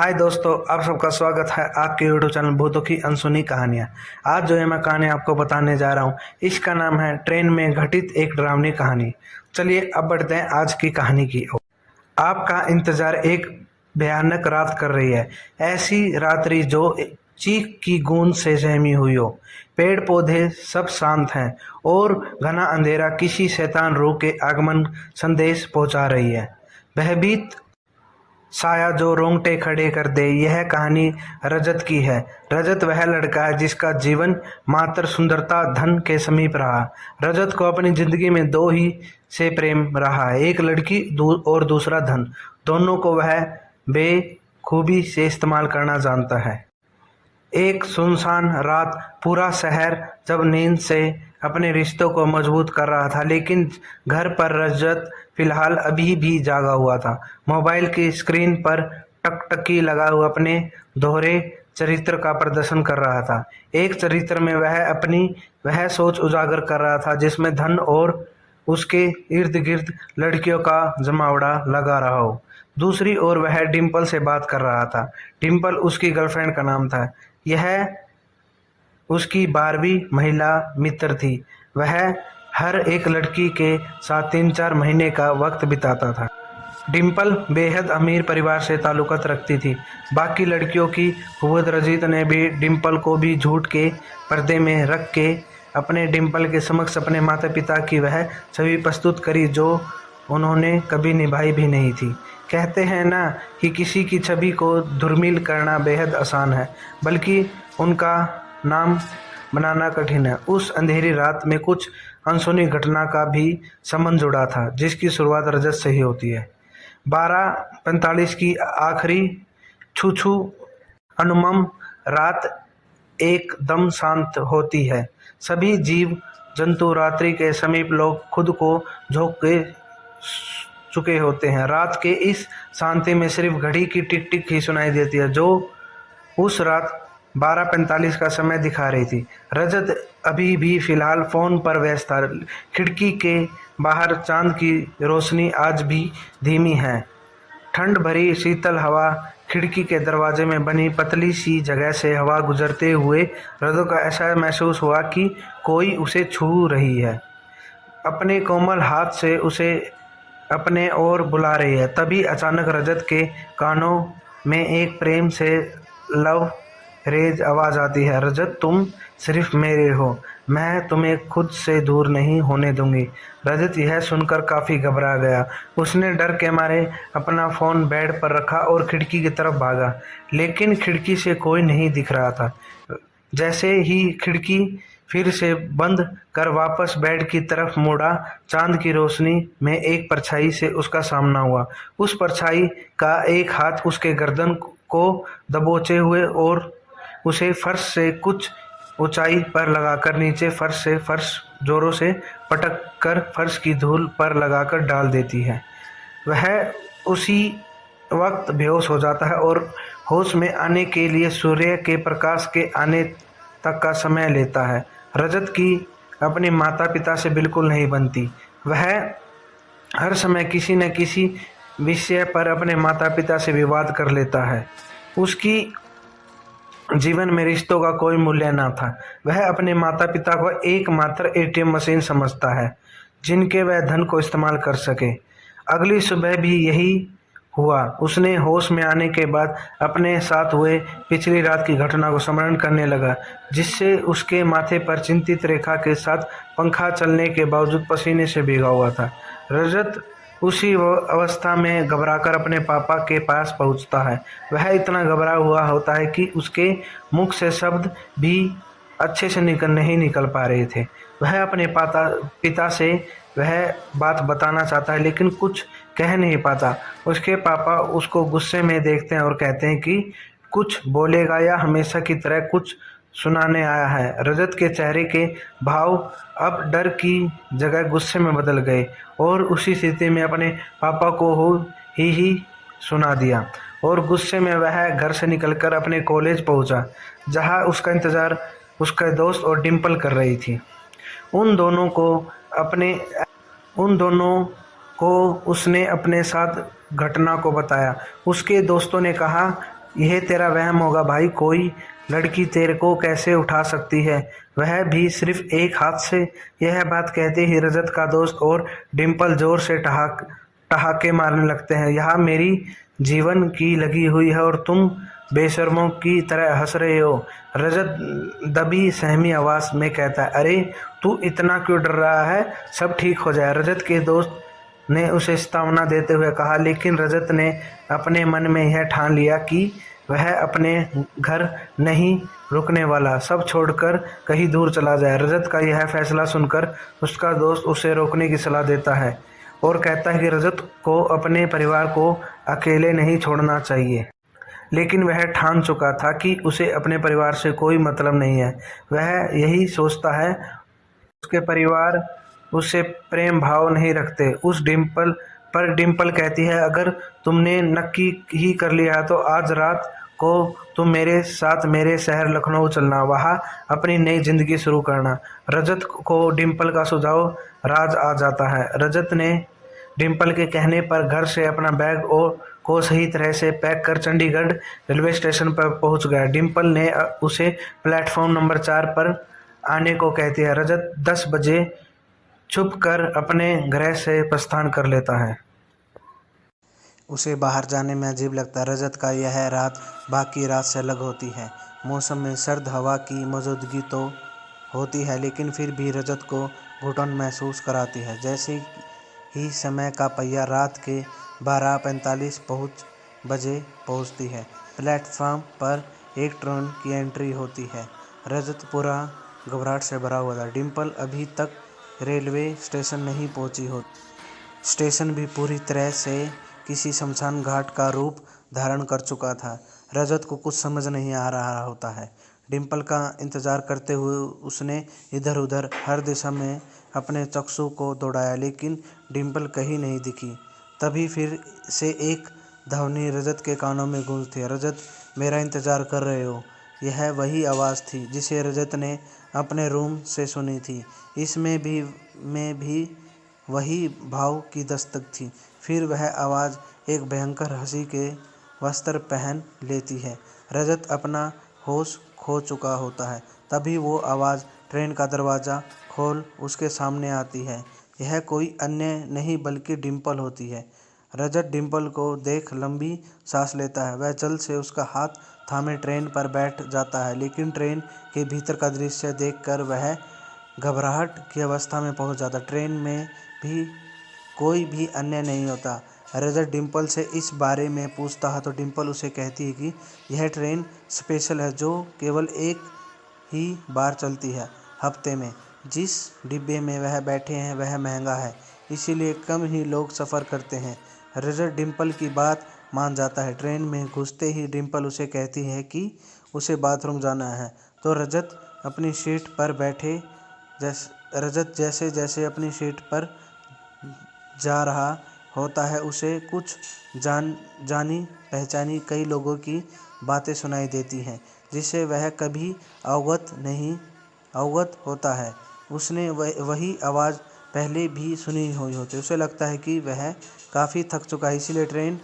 हाय दोस्तों, आप सबका स्वागत है आपके यूट्यूब चैनल भूतों की अनसुनी कहानियाँ। आज जो है मैं कहानी आपको बताने जा रहा हूँ, इसका नाम है ट्रेन में घटित एक डरावनी कहानी। चलिए अब बढ़ते हैं आज की कहानी की ओर। आपका इंतजार एक भयानक रात कर रही है, ऐसी रात्रि जो चीख की गूंज से सहमी हुई हो। पेड़ पौधे सब शांत हैं और घना अंधेरा किसी शैतान रूह के आगमन संदेश पहुंचा रही है। भयभीत साया जो रोंगटे खड़े कर दे। यह कहानी रजत की है। रजत वह लड़का है जिसका जीवन मात्र सुंदरता धन के समीप रहा। रजत को अपनी जिंदगी में दो ही से प्रेम रहा है, एक लड़की और दूसरा धन। दोनों को वह बेखूबी से इस्तेमाल करना जानता है। एक सुनसान रात, पूरा शहर जब नींद से अपने रिश्तों को मजबूत कर रहा था, लेकिन घर पर रजत फिलहाल अभी भी जागा हुआ था। मोबाइल की स्क्रीन पर टकटकी लगा हुआ अपने दोहरे चरित्र का प्रदर्शन कर रहा था। एक चरित्र में वह सोच उजागर कर रहा था जिसमें धन और उसके इर्द गिर्द लड़कियों का जमावड़ा लगा रहा हो। दूसरी ओर वह डिम्पल से बात कर रहा था। डिम्पल उसकी गर्लफ्रेंड का नाम था। यह उसकी 12वीं महिला मित्र थी। वह हर एक लड़की के साथ 3-4 महीने का वक्त बिताता था। डिम्पल बेहद अमीर परिवार से ताल्लुकात रखती थी। बाकी लड़कियों की हुबूद रजीत ने भी डिम्पल को भी झूठ के पर्दे में रख के अपने डिम्पल के समक्ष अपने माता पिता की वह छवि प्रस्तुत करी जो उन्होंने कभी निभाई भी नहीं थी। कहते हैं ना कि किसी की छवि को धूमिल करना बेहद आसान है, बल्कि उनका नाम बनाना कठिन है। उस अंधेरी रात में कुछ अनसुनी घटना का भी संबंध जुड़ा था, जिसकी शुरुआत रजत से ही होती है। 12:45 की आखिरी छू अनुमम रात एकदम शांत होती है। सभी जीव जंतु रात्रि के समीप लोग खुद को झोंक के चुके होते हैं। रात के इस शांति में सिर्फ घड़ी की टिक टिक ही सुनाई देती है, जो उस रात 12:45 का समय दिखा रही थी। रजत अभी भी फिलहाल फोन पर व्यस्त था। खिड़की के बाहर चांद की रोशनी आज भी धीमी है। ठंड भरी शीतल हवा खिड़की के दरवाजे में बनी पतली सी जगह से हवा गुजरते हुए रजत को ऐसा महसूस हुआ कि कोई उसे छू रही है, अपने कोमल हाथ से उसे अपने ओर बुला रही है। तभी अचानक रजत के कानों में एक प्रेम से लव रेज आवाज़ आती है, रजत तुम सिर्फ मेरे हो, मैं तुम्हें खुद से दूर नहीं होने दूंगी। रजत यह सुनकर काफ़ी घबरा गया। उसने डर के मारे अपना फ़ोन बेड पर रखा और खिड़की की तरफ भागा, लेकिन खिड़की से कोई नहीं दिख रहा था। जैसे ही खिड़की फिर से बंद कर वापस बेड की तरफ मुड़ा, चांद की रोशनी में एक परछाई से उसका सामना हुआ। उस परछाई का एक हाथ उसके गर्दन को दबोचे हुए और उसे फर्श से कुछ ऊंचाई पर लगाकर नीचे फर्श जोरों से पटक कर फर्श की धूल पर लगाकर डाल देती है। वह उसी वक्त बेहोश हो जाता है और होश में आने के लिए सूर्य के प्रकाश के आने तक का समय लेता है। रजत की अपने माता पिता से बिल्कुल नहीं बनती। वह हर समय किसी न किसी विषय पर अपने माता पिता से विवाद कर लेता है। उसकी जीवन में रिश्तों का कोई मूल्य न था। वह अपने माता पिता को एकमात्र एटीएम मशीन समझता है जिनके वह धन को इस्तेमाल कर सके। अगली सुबह भी यही हुआ। उसने होश में आने के बाद अपने साथ हुए पिछली रात की घटना को स्मरण करने लगा, जिससे उसके माथे पर चिंतित रेखा के साथ पंखा चलने के बावजूद पसीने से भीगा हुआ था। रजत उसी अवस्था में घबराकर अपने पापा के पास पहुंचता है। वह इतना घबरा हुआ होता है कि उसके मुख से शब्द भी अच्छे से नहीं निकल पा रहे थे। वह अपने पिता से वह बात बताना चाहता है, लेकिन कुछ कह नहीं पाता। उसके पापा उसको गुस्से में देखते हैं और कहते हैं कि कुछ बोलेगा या हमेशा की तरह कुछ सुनाने आया है। रजत के चेहरे के भाव अब डर की जगह गुस्से में बदल गए और उसी स्थिति में अपने पापा को ही सुना दिया और गुस्से में वह घर से निकलकर अपने कॉलेज पहुंचा, जहां उसका इंतज़ार उसका दोस्त और डिम्पल कर रही थी। उन दोनों को उसने अपने साथ घटना को बताया। उसके दोस्तों ने कहा यह तेरा वहम होगा भाई, कोई लड़की तेरे को कैसे उठा सकती है, वह भी सिर्फ एक हाथ से। यह बात कहते ही रजत का दोस्त और डिम्पल जोर से ठहाके मारने लगते हैं। यहाँ मेरी जीवन की लगी हुई है और तुम बेशर्मों की तरह हंस रहे हो। रजत दबी सहमी आवाज में कहता है, अरे तू इतना क्यों डर रहा है, सब ठीक हो जाए। रजत के दोस्त ने उसे चेतावनी देते हुए कहा, लेकिन रजत ने अपने मन में यह ठान लिया कि वह अपने घर नहीं रुकने वाला, सब छोड़कर कहीं दूर चला जाए। रजत का यह फैसला सुनकर उसका दोस्त उसे रोकने की सलाह देता है और कहता है कि रजत को अपने परिवार को अकेले नहीं छोड़ना चाहिए। लेकिन वह ठान चुका था कि उसे अपने परिवार से कोई मतलब नहीं है। वह यही सोचता है, उसके परिवार उससे प्रेम भाव नहीं रखते। डिम्पल कहती है, अगर तुमने नक्की ही कर लिया है तो आज रात को तुम मेरे साथ मेरे शहर लखनऊ चलना, वहाँ अपनी नई जिंदगी शुरू करना। रजत को डिम्पल का सुझाव राज आ जाता है। रजत ने डिम्पल के कहने पर घर से अपना बैग को सही तरह से पैक कर चंडीगढ़ रेलवे स्टेशन पर पहुंच गया। डिम्पल ने उसे प्लेटफॉर्म नंबर 4 पर आने को कहती है। रजत 10 बजे छुप कर अपने गृह से प्रस्थान कर लेता है। उसे बाहर जाने में अजीब लगता है। रजत का यह रात बाकी रात से अलग होती है। मौसम में सर्द हवा की मौजूदगी तो होती है, लेकिन फिर भी रजत को घुटन महसूस कराती है। जैसे ही समय का पहिया रात के 12:45 बजे पहुंचती है, प्लेटफार्म पर एक ट्रेन की एंट्री होती है। रजत पूरा घबराहट से भरा हुआ था। डिम्पल अभी तक रेलवे स्टेशन नहीं पहुंची हो। स्टेशन भी पूरी तरह से किसी शमशान घाट का रूप धारण कर चुका था। रजत को कुछ समझ नहीं आ रहा होता है। डिम्पल का इंतजार करते हुए उसने इधर उधर हर दिशा में अपने चक्षु को दौड़ाया, लेकिन डिम्पल कहीं नहीं दिखी। तभी फिर से एक ध्वनि रजत के कानों में गूंजती है, रजत मेरा इंतजार कर रहे हो। यह वही आवाज़ थी जिसे रजत ने अपने रूम से सुनी थी। इसमें भी वही भाव की दस्तक थी। फिर वह आवाज़ एक भयंकर हंसी के वस्त्र पहन लेती है। रजत अपना होश खो चुका होता है। तभी वो आवाज़ ट्रेन का दरवाज़ा खोल उसके सामने आती है। यह कोई अन्य नहीं बल्कि डिम्पल होती है। रजत डिम्पल को देख लंबी सांस लेता है। वह जल्द से उसका हाथ थामे ट्रेन पर बैठ जाता है, लेकिन ट्रेन के भीतर का दृश्य देखकर वह घबराहट की अवस्था में पहुंच जाता। ट्रेन में भी कोई भी अन्य नहीं होता। रजत डिम्पल से इस बारे में पूछता है तो डिम्पल उसे कहती है कि यह ट्रेन स्पेशल है जो केवल एक ही बार चलती है हफ्ते में। जिस डिब्बे में वह बैठे हैं वह महंगा है, इसीलिए कम ही लोग सफ़र करते हैं। रजत डिम्पल की बात मान जाता है। ट्रेन में घुसते ही डिम्पल उसे कहती है कि उसे बाथरूम जाना है, तो रजत अपनी सीट पर जैसे जैसे अपनी सीट पर जा रहा होता है उसे कुछ जानी पहचानी कई लोगों की बातें सुनाई देती हैं, जिससे वह कभी अवगत होता है। उसने वही आवाज़ पहले भी सुनी हुई होती है। उसे लगता है कि वह काफ़ी थक चुका है, इसीलिए ट्रेन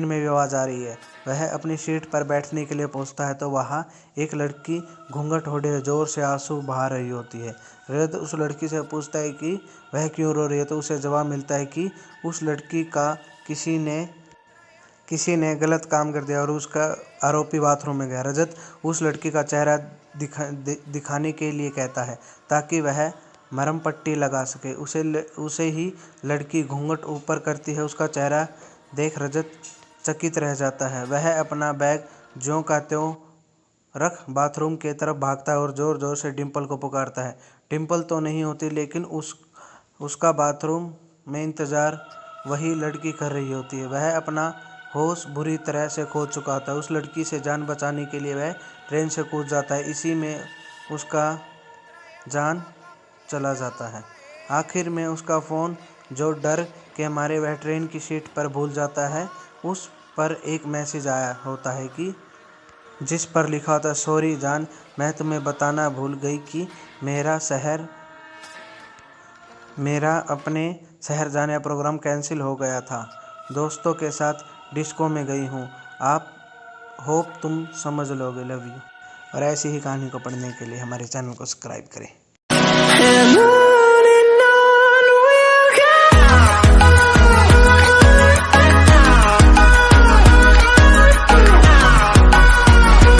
में भी आवाज़ आ रही है। वह अपनी सीट पर बैठने के लिए पहुंचता है तो वहाँ एक लड़की घूंघट ओढ़े जोर से आंसू बहा रही होती है। रजत उस लड़की से पूछता है कि वह क्यों रो रही है, तो उसे जवाब मिलता है कि उस लड़की का किसी ने गलत काम कर दिया और उसका आरोपी बाथरूम में गया। रजत उस लड़की का चेहरा दिखाने के लिए कहता है ताकि वह मरहम पट्टी लगा सके। उसे ही लड़की घूंघट ऊपर करती है। उसका चेहरा देख रजत चकित रह जाता है। वह अपना बैग ज्यों का त्यों रख बाथरूम के तरफ भागता है और ज़ोर ज़ोर से डिम्पल को पुकारता है। डिम्पल तो नहीं होती, लेकिन उसका बाथरूम में इंतज़ार वही लड़की कर रही होती है। वह अपना होश बुरी तरह से खो चुका होता है। उस लड़की से जान बचाने के लिए वह ट्रेन से कूद जाता है। इसी में उसका जान चला जाता है। आखिर में उसका फ़ोन जो डर के मारे वह ट्रेन की सीट पर भूल जाता है, उस पर एक मैसेज आया होता है कि जिस पर लिखा होता है, सॉरी जान, मैं तुम्हें बताना भूल गई कि मेरा अपने शहर जाने का प्रोग्राम कैंसिल हो गया था। दोस्तों के साथ डिस्को में गई हूँ। आप होप तुम समझ लोगे। Love you. और ऐसी ही कहानी को पढ़ने के लिए हमारे चैनल को सब्सक्राइब करें।